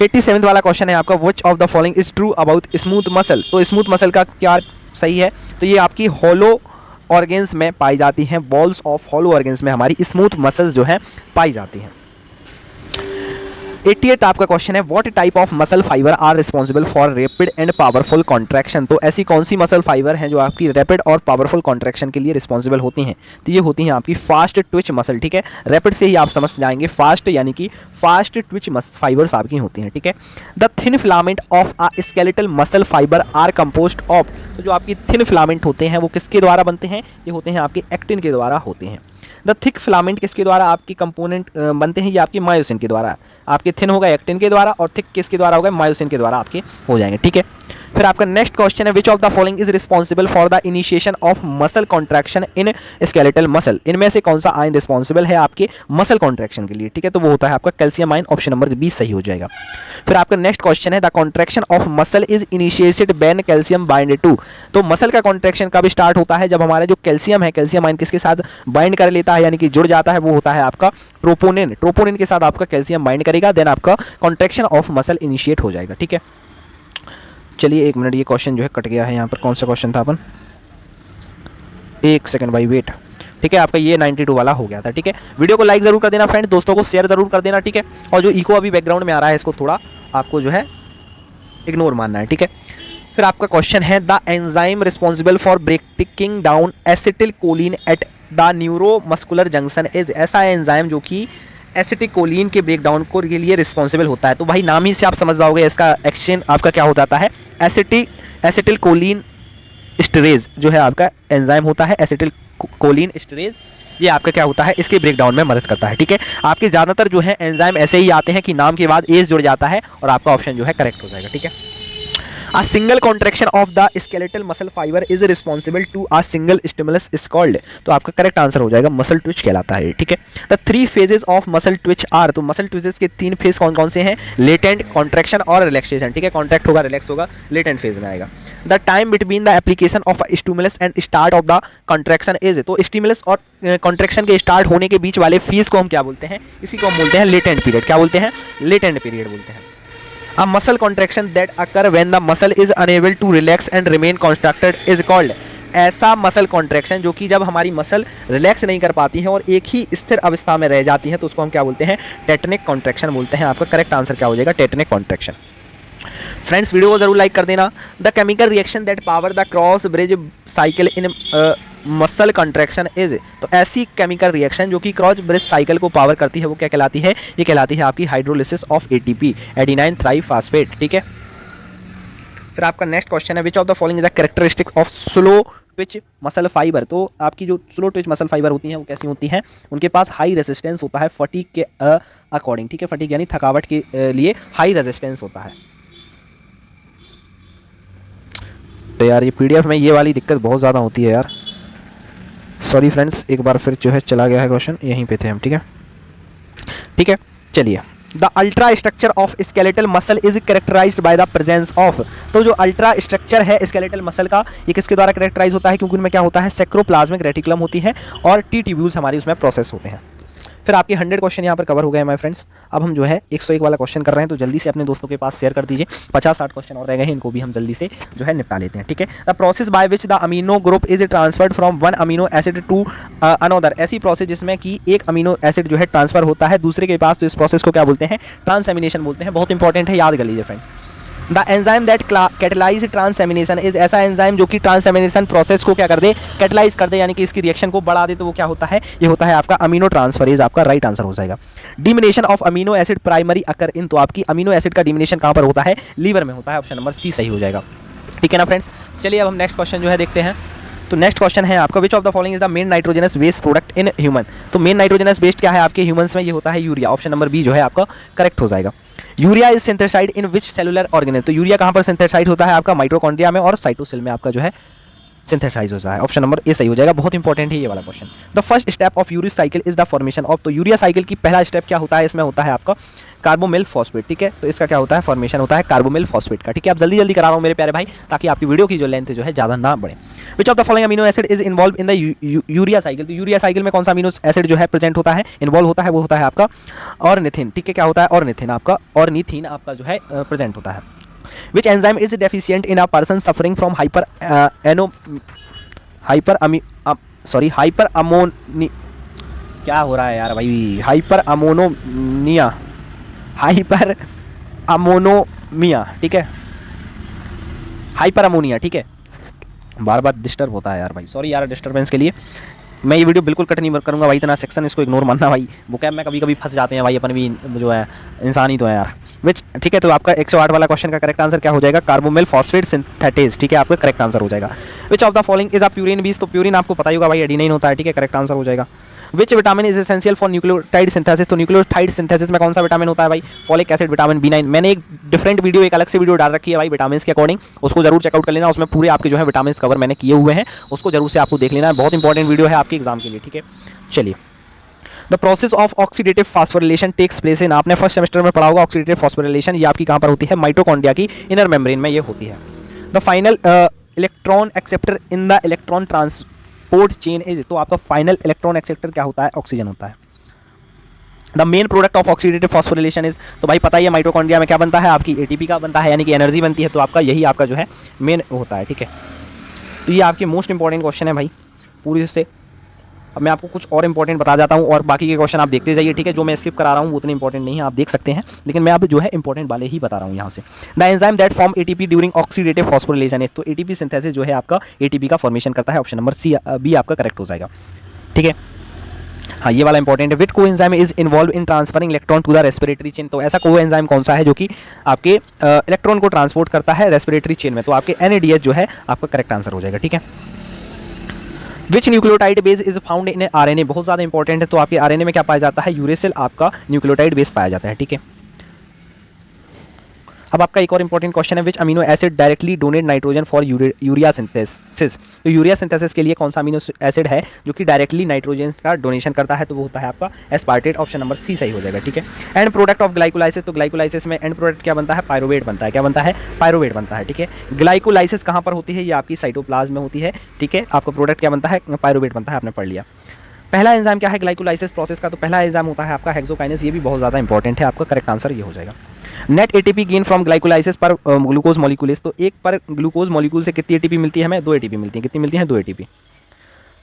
87th वाला क्वेश्चन है आपका, which of the following is true about smooth muscle. तो स्मूथ मसल का क्या सही है, तो ये आपकी हॉलो ऑर्गेन्स में पाई जाती हैं, बॉल्स ऑफ हॉलो ऑर्गेन्स में हमारी स्मूथ मसल्स जो है पाई जाती हैं। 88th आपका क्वेश्चन है, what type of muscle fibre are responsible for rapid and powerful contraction. तो ऐसी कौन सी मसल फाइबर हैं जो आपकी रैपिड और पावरफुल कॉन्ट्रैक्शन के लिए रिस्पॉन्सिबल होती हैं, तो ये होती हैं आपकी फास्ट ट्विच मसल, ठीक है। रैपिड से ही आप समझ जाएंगे, फास्ट यानी कि फास्ट ट्विच फाइबर्स आपकी होती हैं, ठीक है। The thin filament of a skeletal muscle fibre are composed of. तो जो आपकी थिन फिलामेंट होते हैं वो किसके द्वारा बनते हैं, ये होते हैं आपके एक्टिन के द्वारा होते हैं। द थिक फिलामेंट किसके द्वारा आपकी कंपोनेंट बनते हैं, ये आपकी मायोसिन के द्वारा। आपके थिन होगा एक्टिन के द्वारा और थिक किसके द्वारा होगा, मायोसिन के द्वारा आपके हो जाएंगे, ठीक है। फिर आपका नेक्स्ट क्वेश्चन है, which of the following is responsible for the initiation of muscle contraction in skeletal muscle. इनमें से कौन सा आयन रिस्पॉन्सिबल है आपके मसल कॉन्ट्रैक्शन के लिए, ठीक है, तो वो होता है आपका calcium ion. Option number B सही हो जाएगा। फिर आपका नेक्स्ट क्वेश्चन है, the contraction of muscle is initiated when calcium bind to. तो मसल का कॉन्ट्रैक्शन कब स्टार्ट होता है, जब हमारा जो कैल्शियम है, कैल्शियम आयन किसके साथ बाइंड कर लेता है, यानी कि जुड़ जाता है, वो होता है आपका ट्रोपोनिन। ट्रोपोनिन के साथ आपका कैल्शियम बाइंड करेगा, देन आपका कॉन्ट्रैक्शन ऑफ मसल इनिशिएट हो जाएगा, ठीक है। चलिए 1 मिनट, ये क्वेश्चन जो है कट गया है यहाँ पर, कौन सा क्वेश्चन था अपन, 1 सेकंड भाई वेट, ठीक है। आपका ये 92 वाला हो गया था, ठीक है। वीडियो को लाइक जरूर कर देना फ्रेंड, दोस्तों को शेयर जरूर कर देना, ठीक है। और जो इको अभी बैकग्राउंड में आ रहा है इसको थोड़ा आपको जो है इग्नोर मानना है, ठीक है। फिर आपका क्वेश्चन है, the enzyme responsible for breaking down acetyl choline at the neuromuscular junction is. ऐसा एंजाइम जो कि एसिटिकोलिन के ब्रेकडाउन को के लिए रिस्पॉन्सिबल होता है। तो भाई नाम ही से आप समझ जाओगे इसका एक्शन आपका क्या हो जाता है, एसिटिल कोलिन स्टेरेज जो है आपका एंजाइम होता है, एसिटिल कोलिन एस्टरेज, ये आपका क्या होता है, इसके ब्रेकडाउन में मदद करता है। ठीक है, आपके ज़्यादातर जो है एंजाइम ऐसे ही आते हैं कि नाम के बाद एज जुड़ जाता है और आपका ऑप्शन जो है करेक्ट हो जाएगा। ठीक है, A single contraction of the skeletal muscle fiber is responsible to a single stimulus is called, तो आपका करेक्ट आंसर हो जाएगा मसल ट्विच कहलाता है। ठीक है, the 3 phases of muscle twitch are, तो मसल ट्विचेस के 3 फेज कौन कौन से हैं, लेटेंट, कॉन्ट्रैक्शन और रिलैक्सेशन। ठीक है, कॉन्ट्रैक्ट होगा, रिलैक्स होगा, लेटेंट फेज में आएगा। The time between the application of stimulus and start of the contraction is, तो स्टिमुलस और कॉन्ट्रैक्शन के स्टार्ट होने के बीच वाले फेज को हम क्या बोलते हैं, इसी को हम बोलते हैं लेटेंट पीरियड। क्या बोलते हैं, लेटेंट पीरियड बोलते हैं। A muscle contraction that occur when the muscle is unable to relax and remain contracted is called, ऐसा मसल कॉन्ट्रैक्शन जो कि जब हमारी मसल रिलैक्स नहीं कर पाती है और एक ही स्थिर अवस्था में रह जाती है तो उसको हम क्या बोलते हैं, टेटनिक कॉन्ट्रैक्शन बोलते हैं। आपका करेक्ट आंसर क्या हो जाएगा, टेटनिक कॉन्ट्रैक्शन। फ्रेंड्स, वीडियो को जरूर लाइक कर देना। The chemical reaction that power the cross bridge cycle in muscle contraction is, तो ऐसी केमिकल रिएक्शन जो कि क्रॉस ब्रिज साइकिल को पावर करती है वो क्या कहलाती है, ये कहलाती है आपकी hydrolysis of ATP, adenine triphosphate. ठीक है, फिर आपका नेक्स्ट क्वेश्चन है, which of the following is a characteristic of slow Twitch muscle fibre, तो आपकी जो स्लो ट्विच मसल फाइबर होती हैं वो कैसी होती हैं, उनके पास हाई रेजिस्टेंस होता है फटीग के अकॉर्डिंग। ठीक है, फटीग यानी थकावट के लिए हाई रेजिस्टेंस होता है। तो यार ये पीडीएफ में ये वाली दिक्कत बहुत ज़्यादा होती है यार, सॉरी फ्रेंड्स, एक बार फिर जो है चला गया है क्वेश्चन, यहीं पे थे हम। ठीक है, ठीक है, चलिए। The ultra structure of skeletal muscle is characterised by the presence of, तो जो अल्ट्रा स्ट्रक्चर है स्केलेटल मसल का ये किसके द्वारा कैरेक्टराइज होता है, क्योंकि उनमें क्या होता है, सैक्रोप्लाज्मिक रेटिकुलम होती है और टी ट्यूब्यूल्स हमारी उसमें प्रोसेस होते हैं। फिर आपके 100 क्वेश्चन यहाँ पर कवर हो गए माय फ्रेंड्स। अब हम जो है 101 वाला क्वेश्चन कर रहे हैं, तो जल्दी से अपने दोस्तों के पास शेयर कर दीजिए। 50-60 क्वेश्चन और रह गए हैं, इनको भी हम जल्दी से जो है निपटा लेते हैं। ठीक है, the process by which the amino group is transferred from one amino acid to another, ऐसी प्रोसेस जिसमें कि एक अमीनो एसिड जो है ट्रांसफर होता है दूसरे के पास, तो इस प्रोसेस को क्या बोलते हैं, ट्रांसएमिनेशन बोलते हैं। बहुत इंपॉर्टेंट है, याद कर लीजिए friends. The enzyme that catalyse transamination is, ऐसा एंजाइम जो कि ट्रांसएमिनेशन प्रोसेस को क्या कर दे, कैटलाइज कर दे, यानी कि इसकी रिएक्शन को बढ़ा दे, तो वो क्या होता है, ये होता है आपका अमीनो ट्रांसफरेज। आपका राइट आंसर हो जाएगा। डिमिनेशन ऑफ अमीनो एसिड प्राइमरी अकर इन, तो आपकी अमीनो एसिड का डिमिनेशन कहाँ पर होता है, लीवर में होता है। ऑप्शन नंबर सी सही हो जाएगा। ठीक है ना फ्रेंड्स, चलिए अब हम नेक्स्ट क्वेश्चन जो है देखते हैं। तो नेक्स्ट क्वेश्चन है आपका, which of the following is the main nitrogenous waste product in human, तो मेन नाइट्रोजनस वेस्ट क्या है आपके ह्यूमंस में, ये होता है यूरिया। ऑप्शन नंबर बी जो है आपका करेक्ट हो जाएगा। Urea is synthesised in which cellular organelle, तो यूरिया कहाँ पर सिंथेसाइड होता है आपका, माइटोकॉन्ड्रिया में और साइटोसेल में आपका जो है सिंथेसाइज होता है। ऑप्शन नंबर ए सही हो जाएगा। बहुत इंपॉर्टेंट है ये वाला question. The first step of urea cycle is the formation of, तो यूरिया साइकिल की पहला स्टेप क्या होता है, इसमें होता है आपका कार्बोमिल फॉस्फेट। ठीक है, तो इसका क्या होता है, फॉर्मेशन होता है कार्बोमिल फॉस्फेट का। ठीक है, आप जल्दी जल्दी करा रहा हूँ मेरे प्यारे भाई, ताकि आपकी वीडियो की जो लेंथ जो है ज़्यादा ना बढ़े। विच of the following amino acid is involve in the urea cycle, तो यूरिया साइकिल में कौन सा अमीनो एसिड जो है प्रेजेंट होता है, इन्वॉल्व होता है, वो होता है आपका ऑर्निथिन। ठीक है, क्या होता है, ऑर्निथिन आपका, ऑर्निथिन आपका जो है प्रेजेंट होता है। Which enzyme is deficient in a person suffering from hyperammonemia, क्या हो रहा है यार भाई, हाइपर अमोनोमिया। ठीक है, हाइपर अमोनिया। ठीक है, बार बार डिस्टर्ब होता है यार भाई, सॉरी यार डिस्टर्बेंस के लिए। मैं ये वीडियो बिल्कुल कट नहीं करूँगा भाई, इतना सेक्शन इसको इग्नोर मानना भाई, बुकैब में कभी कभी फंस जाते हैं भाई, अपन भी जो है इंसान ही तो है यार। विच, ठीक है, तो आपका 108 वाला क्वेश्चन का करेक्ट आंसर क्या हो जाएगा, कार्बोमिल फॉस्फेट सिंथेटेज। ठीक है, आपका करेक्ट आंसर हो जाएगा। विच of the following is a purine base, तो प्यूरिन आपको पता ही होगा भाई, एडिनाइन होता है। ठीक है, करेक्ट आंसर हो जाएगा। Which vitamin is essential for nucleotide synthesis, तो न्यूक्लियोटाइड सिंथेसिस में कौन सा विटामिन होता है भाई, फॉलिक एसिड, विटामिन B9। मैंने एक डिफरेंट वीडियो, एक अलग से वीडियो डाल रखी है भाई विटामिन के अकॉर्डिंग, उसको जरूर चेकआउट कर लेना, उसमें पूरे आपके जो है विटामिन कवर मैंने किए हुए हैं, उसको जरूर से आपको देख लेना है, बहुत इंपॉर्टेंट वीडियो है आपके एग्जाम के लिए। ठीक है, चलिए। The process of oxidative phosphorylation takes place in, आपने फर्स्ट सेमेस्टर में पढ़ा होगा ऑक्सीडेटिव फॉस्फोरिलेशन, ये आपकी कहाँ पर होती है, माइटोकॉन्ड्रिया की इनर मेम्ब्रेन में ये होती है। The final electron acceptor in the electron transport chain is, तो आपका फाइनल इलेक्ट्रॉन एक्सेप्टर क्या होता है, ऑक्सीजन होता है। The main product of oxidative phosphorylation is, तो भाई पता ही है माइटोकॉन्ड्रिया में क्या बनता है, आपकी एटीपी का बनता है, यानी कि एनर्जी बनती है, तो आपका यही आपका जो है मेन होता है। ठीक है, तो ये आपके मोस्ट इंपॉर्टेंट क्वेश्चन है भाई पूरी से। अब मैं आपको कुछ और इंपॉर्टेंट बता जाता हूँ और बाकी के क्वेश्चन आप देखते जाइए। ठीक है, जो मैं स्किप करा रहा हूँ वो उतने इंपॉर्टेंट नहीं है, आप देख सकते हैं, लेकिन मैं अब जो है इंपॉर्टेंट वाले ही बता रहा हूँ यहाँ से। The enzyme that form ATP during oxidative phosphorylation is, तो एटीपी सिंथेसिस जो है आपका एटीपी का फॉर्मेशन करता है। ऑप्शन नंबर बी आपका करेक्ट हो जाएगा। ठीक है, हाँ ये वाला इंपॉर्टेंट है। Which coenzyme is involve in transferring electron to the respiratory chain, तो ऐसा कोएंजाइम कौन सा है जो कि आपके इलेक्ट्रॉन को ट्रांसपोर्ट करता है रेस्पिरेटरी चेन में, तो आपके NADH जो है आपका करेक्ट आंसर हो जाएगा। ठीक है, which nucleotide base is found in RNA, बहुत ज़्यादा इंपॉर्टेंट है। तो आपके आरएनए में क्या पाया जाता है, यूरेसिल आपका न्यूक्लियोटाइड बेस पाया जाता है, ठीक है। अब आपका एक और इंपॉर्टेंट क्वेश्चन है, which amino acid directly donate nitrogen for urea synthesis. तो यूरिया सिंथेसिस के लिए कौन सा अमीनो एसिड है जो कि डायरेक्टली नाइट्रोजन का डोनेशन करता है, तो वो होता है आपका एस्पार्टेट, ऑप्शन नंबर सी सही हो जाएगा, ठीक है। एंड प्रोडक्ट ऑफ ग्लाइकोलाइसिस, तो ग्लाइकोलाइसिस में एंड प्रोडक्ट क्या बनता है, पायरुवेट बनता है, क्या बनता है, पायरुवेट बनता है, ठीक है। ग्लाइकोलाइसिस कहाँ पर होती है, ये आपकी साइटोप्लाज्म में होती है, ठीक है। आपका प्रोडक्ट क्या बनता है, पायरुवेट बनता है, आपने पढ़ लिया। पहला एंजाइम क्या है ग्लाइकोलाइसिस प्रोसेस का, तो पहला एंजाइम होता है आपका हेक्सोकाइनेस, ये भी बहुत ज़्यादा इंपॉर्टेंट है, आपका करेक्ट आंसर ये हो जाएगा। Net ATP gain from glycolysis पर ग्लूकोज मॉलिक्यूल्स, तो एक पर ग्लूकोज मॉलिक्यूल से कितनी एटीपी मिलती है हमें, 2 एटीपी मिलती है, कितनी मिलती है, 2 एटीपी।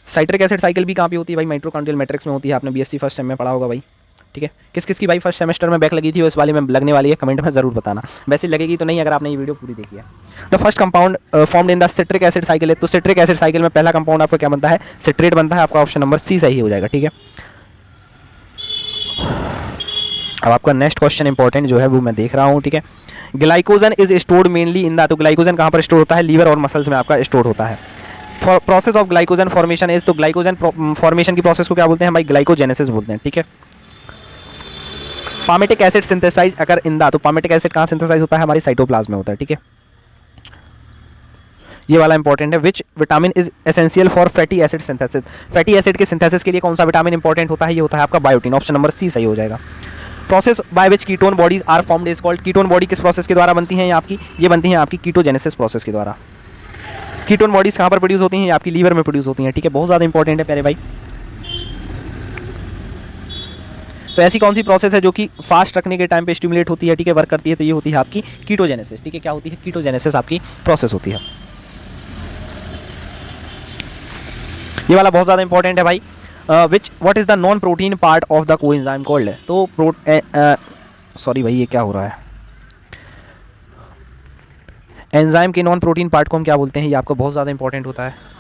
साइट्रिक एसिड साइकिल भी कहाँ पे होती है भाई, माइटोकॉन्ड्रियल मैट्रिक्स में होती है, आपने बीएससी फर्स्ट सेम में पढ़ा होगा भाई, ठीक है। किस किस की भाई फर्स्ट सेमेस्टर में बैक लगी थी, उस वाले में लगने वाली है, कमेंट में जरूर बताना, वैसे लगेगी तो नहीं अगर आपने ये वीडियो पूरी देखी है। The first compound formed in the citric acid cycle है, तो सिट्रिक एसिड साइकिल में पहला कंपाउंड आपका क्या बनता है, सिट्रेट बनता है, आपका ऑप्शन नंबर सी सही हो जाएगा, ठीक है। अब आपका नेक्स्ट क्वेश्चन इंपॉर्टेंट जो है वो मैं देख रहा हूँ, ठीक है। Glycogen is stored mainly in the, तो ग्लाइकोजन कहाँ पर स्टोर होता है, लीवर और मसल्स में आपका स्टोर होता है। Process of glycogen formation is, तो ग्लाइकोजन फॉर्मेशन की प्रोसेस को क्या बोलते हैं भाई, ग्लाइकोजेनेसिस बोलते हैं, ठीक है। पामेटिक एसिड सिंथेसाइज अगर इन द, तो पामेटिक एसिड कहाँ सिंथेसाइज होता है, हमारी साइटोप्लाज्म में होता है, ठीक है। ये वाला इंपॉर्टेंट है, which vitamin is essential for fatty acid synthesis, fatty acid के सिंथेसिस के लिए कौन सा विटामिन इंपॉर्टेंट होता है, ये होता है आपका बायोटिन, ऑप्शन नंबर सी सही हो जाएगा। Process by which ketone bodies are formed is called, ketone body किस प्रोसेस के द्वारा बनती हैं, आपकी ये बनती हैं आपकी कीटोजेनेसिस प्रोसेस के द्वारा। कीटोन बॉडीज कहाँ पर प्रोड्यूस होती हैं, आपकी लीवर में प्रोड्यूस होती हैं, ठीक है, बहुत ज़्यादा इंपॉर्टेंट है प्यारे भाई। तो ऐसी कौन सी प्रोसेस है जो कि फास्ट रखने के टाइम पे स्टिमुलेट होती है, ठीक है, वर्क करती है, तो ये होती है आपकी कीटोजेनेसिस, ठीक है। क्या होती है, कीटोजेनेसिस आपकी प्रोसेस होती है। ये वाला बहुत ज़्यादा इंपॉर्टेंट है भाई, विच what is the non protein part of the coenzyme called, तो सॉरी भाई ये क्या हो रहा है, एंजाइम के नॉन प्रोटीन पार्ट को हम क्या बोलते हैं, ये आपको बहुत ज़्यादा इंपॉर्टेंट होता है।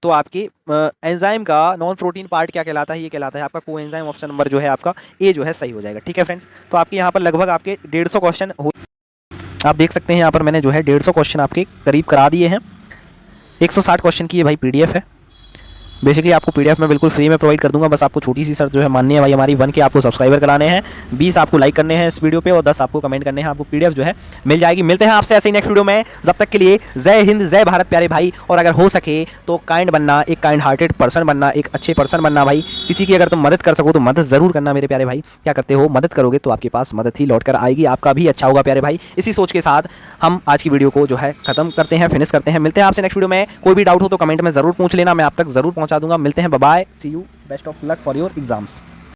तो आपकी एंजाइम का नॉन प्रोटीन पार्ट क्या कहलाता है, ये कहलाता है आपका कोएंजाइम, ऑप्शन नंबर जो है आपका ए जो है सही हो जाएगा, ठीक है फ्रेंड्स। तो आपके यहाँ पर लगभग आपके 150 क्वेश्चन हो, आप देख सकते हैं यहाँ पर मैंने जो है 150 क्वेश्चन आपके करीब करा दिए हैं। 160 क्वेश्चन की ये भाई पीडीएफ है, बेसिकली आपको पीडीएफ में बिल्कुल फ्री में प्रोवाइड कर दूंगा, बस आपको छोटी सी शर्त जो है माननी है भाई, हमारी 1 के आपको सब्सक्राइबर कराने हैं, 20 आपको लाइक करने हैं इस वीडियो पे और 10 आपको कमेंट करने हैं, आपको पीडीएफ जो है मिल जाएगी। मिलते हैं आपसे ऐसे ही नेक्स्ट वीडियो में, जब तक के लिए जय हिंद जय भारत प्यारे भाई। और अगर हो सके तो काइंड बनना, एक काइंड हार्टेड पर्सन बनना, एक अच्छे पर्सन बनना भाई। किसी की अगर तुम मदद कर सको तो मदद जरूर करना मेरे प्यारे भाई। क्या करते हो, मदद करोगे तो आपके पास मदद ही लौट कर आएगी, आपका भी अच्छा होगा प्यारे भाई। इसी सोच के साथ हम आज की वीडियो को जो है खत्म करते हैं, फिनिश करते हैं। मिलते हैं आपसे नेक्स्ट वीडियो में, कोई भी डाउट हो तो कमेंट में जरूर पूछ लेना, मैं आप तक जरूर पहुंचा दूंगा। मिलते हैं, bye, see you, best of luck for your exams.